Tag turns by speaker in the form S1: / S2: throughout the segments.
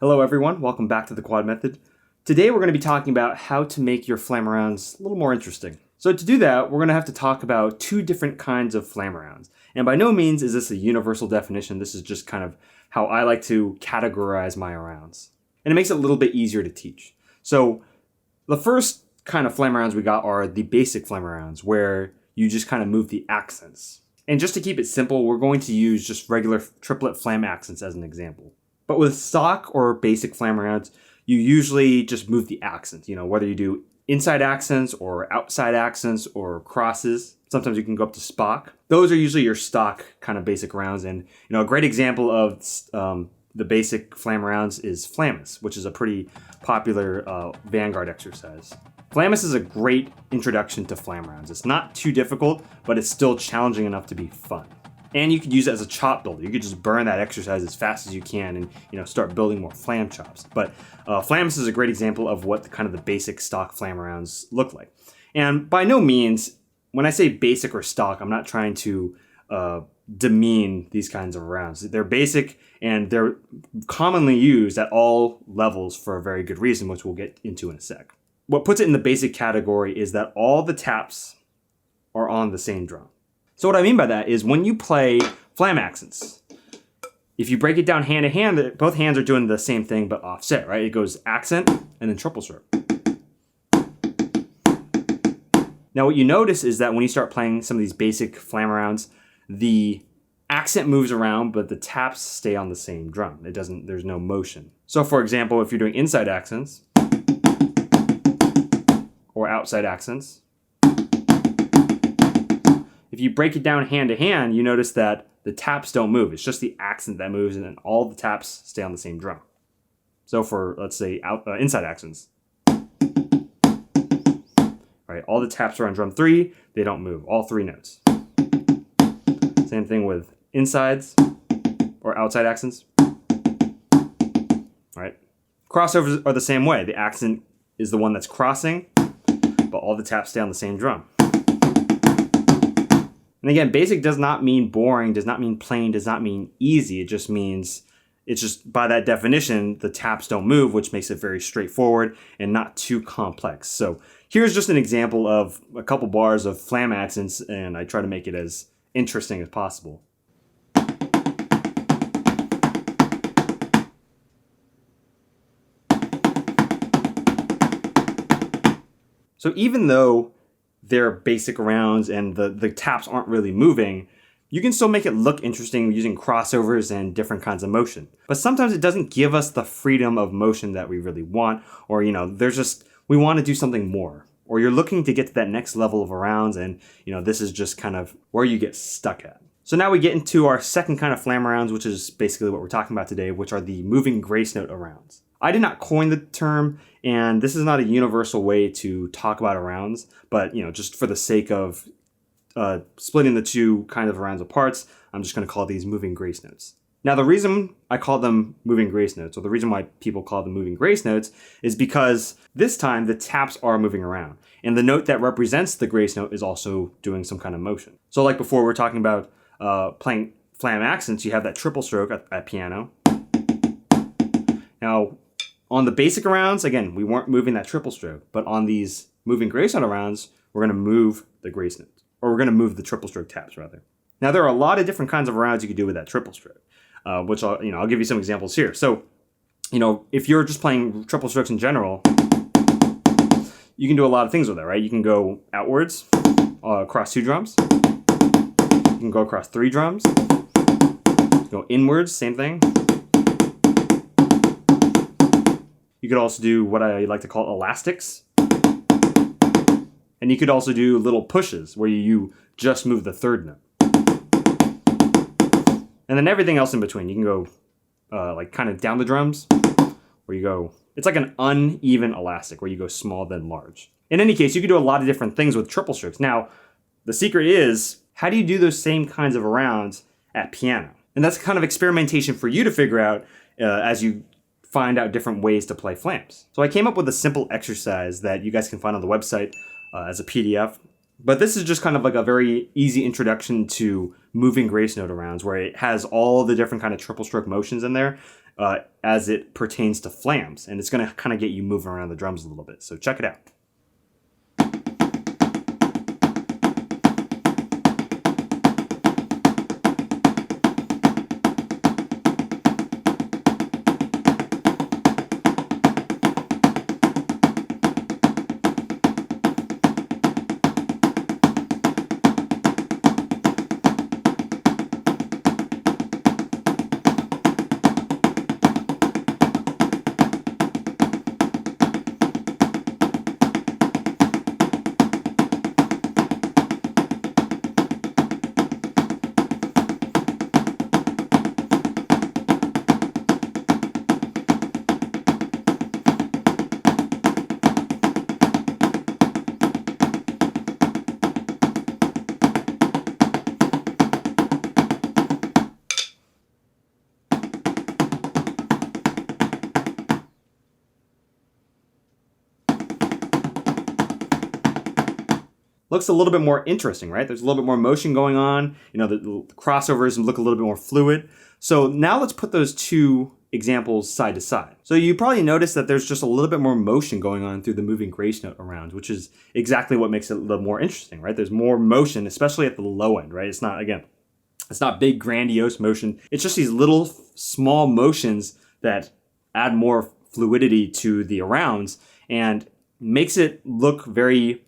S1: Hello everyone, welcome back to the Quad Method. Today we're going to be talking about how to make your flam-arounds a little more interesting. So to do that, we're going to have to talk about two different kinds of flam-arounds. And by no means is this a universal definition, this is just kind of how I like to categorize my arounds. And it makes it a little bit easier to teach. So the first kind of flam-arounds we got are the basic flam-arounds, where you just kind of move the accents. And just to keep it simple, we're going to use just regular triplet flam accents as an example. But with stock or basic flam-arounds, you usually just move the accents, whether you do inside accents or outside accents or crosses. Sometimes you can go up to Spock. Those are usually your stock kind of basic rounds. And a great example of the basic flam-arounds is Flamus, which is a pretty popular Vanguard exercise. Flamus is a great introduction to flam-arounds. It's not too difficult, but it's still challenging enough to be fun. And you could use it as a chop builder. You could just burn that exercise as fast as you can and start building more flam chops. But Flamus is a great example of what the basic stock flam-arounds look like. And by no means, when I say basic or stock, I'm not trying to demean these kinds of rounds. They're basic and they're commonly used at all levels for a very good reason, which we'll get into in a sec. What puts it in the basic category is that all the taps are on the same drum. So what I mean by that is when you play flam accents, if you break it down hand to hand, both hands are doing the same thing but offset, right? It goes accent and then triple stroke. Now what you notice is that when you start playing some of these basic flam-arounds, the accent moves around, but the taps stay on the same drum. There's no motion. So for example, if you're doing inside accents or outside accents, if you break it down hand to hand, you notice that the taps don't move. It's just the accent that moves, and then all the taps stay on the same drum. So for, let's say, inside accents, right? All the taps are on drum 3. They don't move. All 3 notes. Same thing with insides or outside accents. Right? Crossovers are the same way. The accent is the one that's crossing, but all the taps stay on the same drum. And again, basic does not mean boring, does not mean plain, does not mean easy. It just means, it's just by that definition, the taps don't move, which makes it very straightforward and not too complex. So here's just an example of a couple bars of flam accents, and I try to make it as interesting as possible. So even though they're basic rounds and the taps aren't really moving, you can still make it look interesting using crossovers and different kinds of motion. But sometimes it doesn't give us the freedom of motion that we really want, or we want to do something more. Or you're looking to get to that next level of rounds, and this is just kind of where you get stuck at. So now we get into our second kind of flam-arounds, which is basically what we're talking about today, which are the moving grace note arounds. I did not coin the term, and this is not a universal way to talk about arounds, but just for the sake of splitting the two kinds of arounds apart, I'm just going to call these moving grace notes. Now the reason I call them moving grace notes, or the reason why people call them moving grace notes, is because this time the taps are moving around, and the note that represents the grace note is also doing some kind of motion. So like before, we're talking about playing flam accents, you have that triple stroke at piano. Now, on the basic rounds, again, we weren't moving that triple stroke, but on these moving grace note rounds, we're going to move the grace note, or we're going to move the triple stroke taps rather. Now, there are a lot of different kinds of rounds you could do with that triple stroke, which I'll give you some examples here. So, if you're just playing triple strokes in general, you can do a lot of things with it, right? You can go outwards across 2 drums. You can go across 3 drums. Go inwards, same thing. You could also do what I like to call elastics. And you could also do little pushes where you just move the 3rd note. And then everything else in between. You can go kind of down the drums, where you go, it's like an uneven elastic where you go small then large. In any case, you can do a lot of different things with triple strokes. Now, the secret is, how do you do those same kinds of rounds at piano? And that's kind of experimentation for you to figure out as you find out different ways to play flams. So I came up with a simple exercise that you guys can find on the website as a PDF. But this is just kind of like a very easy introduction to moving grace note rounds, where it has all the different kind of triple stroke motions in there. as it pertains to flams. And it's going to kind of get you moving around the drums a little bit. So check it out. Looks a little bit more interesting, right? There's a little bit more motion going on. You know, the crossovers look a little bit more fluid. So now let's put those two examples side to side. So you probably notice that there's just a little bit more motion going on through the moving grace note around, which is exactly what makes it a little more interesting, right? There's more motion, especially at the low end, right? It's not big grandiose motion. It's just these little small motions that add more fluidity to the arounds and makes it look very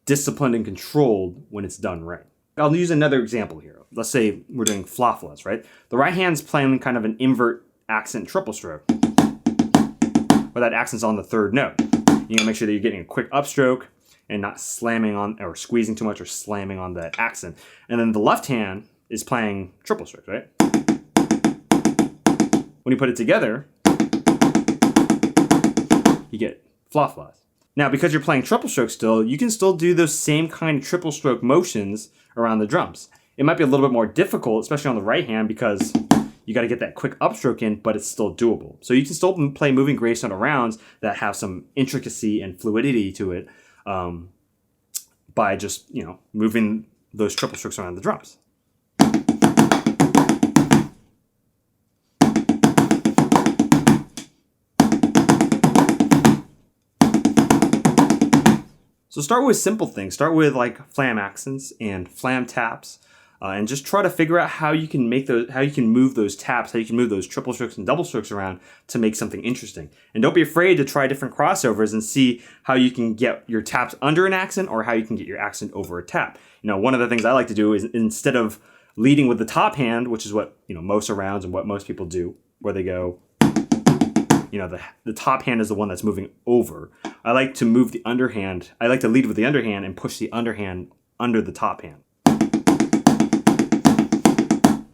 S1: disciplined and controlled when it's done right. I'll use another example here. Let's say we're doing fla-flas, right? The right hand's playing kind of an invert accent triple stroke, where that accent's on the third note. You gotta make sure that you're getting a quick upstroke and not slamming on or squeezing too much or slamming on that accent. And then the left hand is playing triple strokes, right? When you put it together, you get fla-flas. Now, because you're playing triple stroke still, you can still do those same kind of triple stroke motions around the drums. It might be a little bit more difficult, especially on the right hand, because you got to get that quick upstroke in, but it's still doable. So you can still play moving grace note arounds that have some intricacy and fluidity to it by just, moving those triple strokes around the drums. So start with simple things. Start with like flam accents and flam taps, and just try to figure out how you can move those taps, how you can move those triple strokes and double strokes around to make something interesting. And don't be afraid to try different crossovers and see how you can get your taps under an accent or how you can get your accent over a tap. One of the things I like to do is, instead of leading with the top hand, which is what most arounds and what most people do, where they go, the top hand is the one that's moving over. I like to move the underhand. I like to lead with the underhand and push the underhand under the top hand.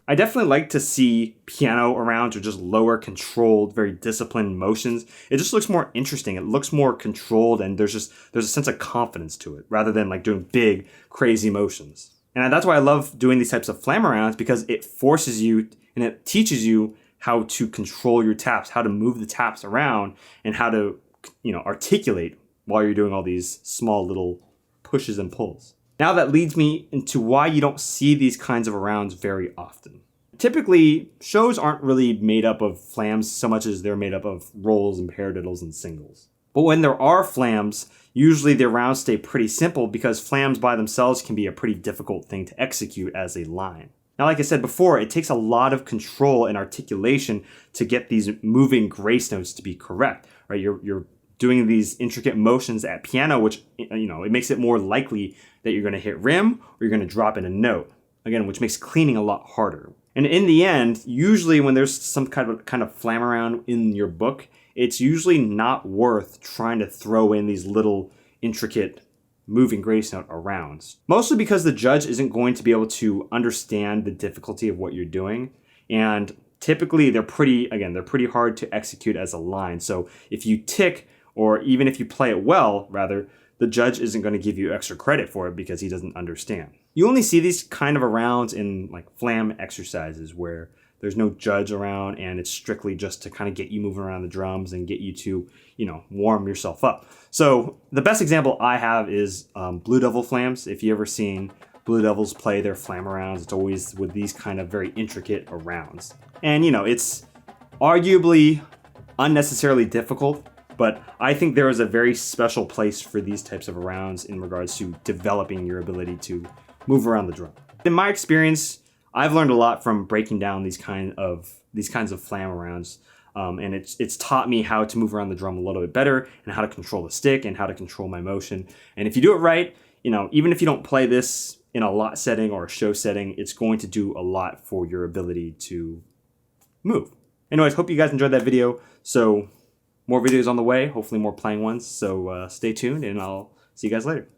S1: I definitely like to see piano arounds or just lower controlled, very disciplined motions. It just looks more interesting. It looks more controlled, and there's a sense of confidence to it rather than like doing big, crazy motions. And that's why I love doing these types of flam arounds, because it forces you and it teaches you how to control your taps, how to move the taps around, and how to, articulate while you're doing all these small little pushes and pulls. Now that leads me into why you don't see these kinds of arounds very often. Typically, shows aren't really made up of flams so much as they're made up of rolls and paradiddles and singles. But when there are flams, usually the rounds stay pretty simple because flams by themselves can be a pretty difficult thing to execute as a line. Now, like I said before, it takes a lot of control and articulation to get these moving grace notes to be correct, right? You're doing these intricate motions at piano, which, it makes it more likely that you're going to hit rim or you're going to drop in a note, again, which makes cleaning a lot harder. And in the end, usually when there's some kind of flam around in your book, it's usually not worth trying to throw in these little intricate moving grace note arounds. Mostly because the judge isn't going to be able to understand the difficulty of what you're doing. And typically they're pretty hard to execute as a line. So if you tick, or even if you play it well, rather, the judge isn't going to give you extra credit for it because he doesn't understand. You only see these kind of arounds in like flam exercises where there's no judge around and it's strictly just to kind of get you moving around the drums and get you to, warm yourself up. So the best example I have is Blue Devil flams. If you ever seen Blue Devils play their flam arounds, it's always with these kind of very intricate arounds. And, arguably unnecessarily difficult, but I think there is a very special place for these types of rounds in regards to developing your ability to move around the drum. In my experience, I've learned a lot from breaking down these kinds of flam rounds, and it's taught me how to move around the drum a little bit better, and how to control the stick, and how to control my motion. And if you do it right, even if you don't play this in a lot setting or a show setting, it's going to do a lot for your ability to move. Anyways, hope you guys enjoyed that video. So more videos on the way, hopefully more playing ones. So stay tuned, and I'll see you guys later.